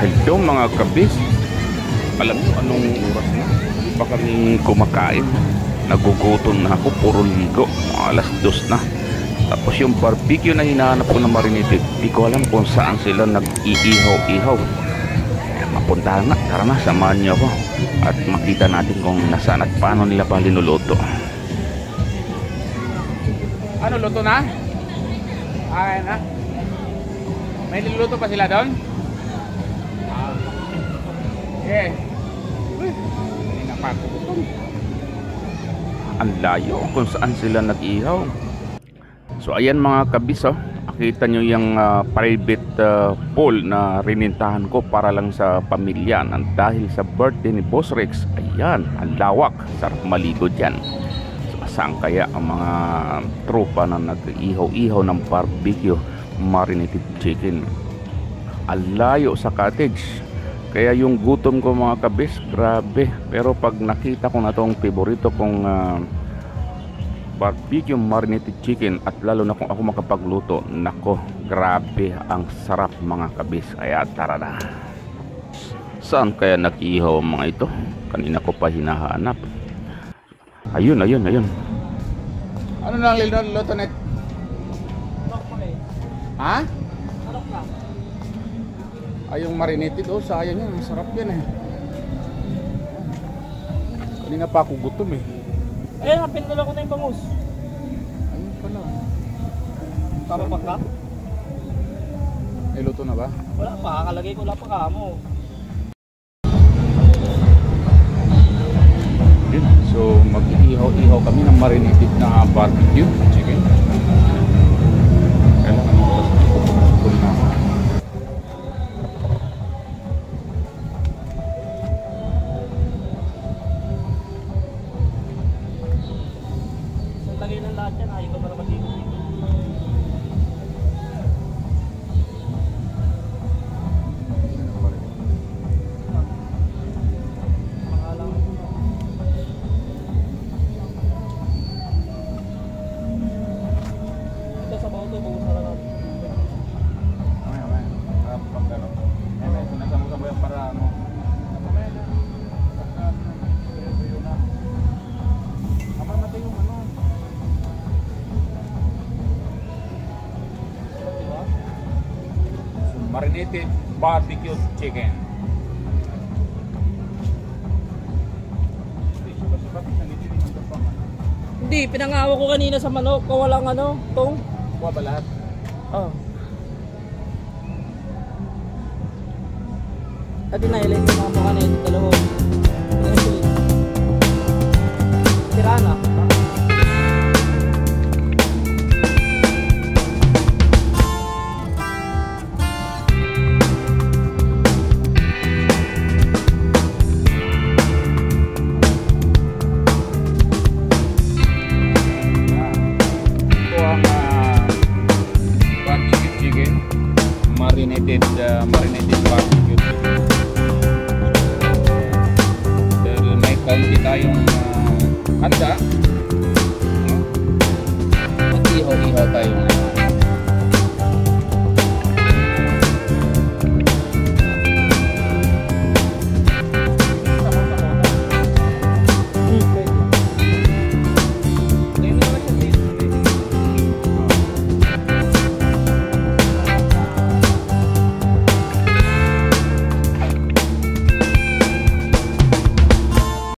Hello mga kabis. Alam nyo anong oras na? Hindi pa kami kumakain. Nagugutom na ako, puro ligo. Alas 2 na. Tapos yung barbecue na hinahanap ko na marinated, di ko alam kung saan sila nag-iihaw-ihaw. Mapuntahan na, tara na, samahan niyo ako. At makita natin kung nasaan at paano nila pa linuluto. Ano, luto na? Ay na. May niluluto pa sila doon? Okay. Ang layo kung saan sila nag-ihaw. So ayan mga kabis, nakita nyo yung private pool na rinintahan ko para lang sa pamilya dahil sa birthday ni Boss Rex. Ayan, ang lawak, sarap maligo dyan. So saan kaya ang mga tropa na nag-ihaw-ihaw ng barbecue marinated chicken? Ang layo sa cottage. Kaya yung gutom ko mga kabis, grabe. Pero pag nakita ko na tong favorito kong barbecue marinated chicken, at lalo na kung ako makapagluto, nako, grabe ang sarap mga kabis. Kaya tara na. Saan kaya nag-ihaw ang mga ito? Kanina ko pa hinahanap. Ayun. Ano nang luto net? Ha? Ay, yung marinated, sayang yan, masarap yan Kanina pa ako gutom Ayun, pinadala ko na yung bangus. Ayun pala. Tama pa ka? Ay, luto na ba? Wala pa, kakalagay ko lang pa kamo. So mag-ihaw-ihaw kami ng marinated na barbecue chicken. Kailangan mo gutom na ako. Lagay ng lahat yan, ayaw ko para mag-ihaw dito. Ito sa bawang ito, bawas na lang natin. Para ano? Marinated barbecue chicken. Hindi, pinangawa ko kanina sa manok, kawalang tong. Kuha ba lahat? Oh. At inailay ko mga mukha na ito, dalawa. Tirana. Marinated barbecue chicken. Dahil may kaunti tayong handa, mag-ihaw-ihaw tayo.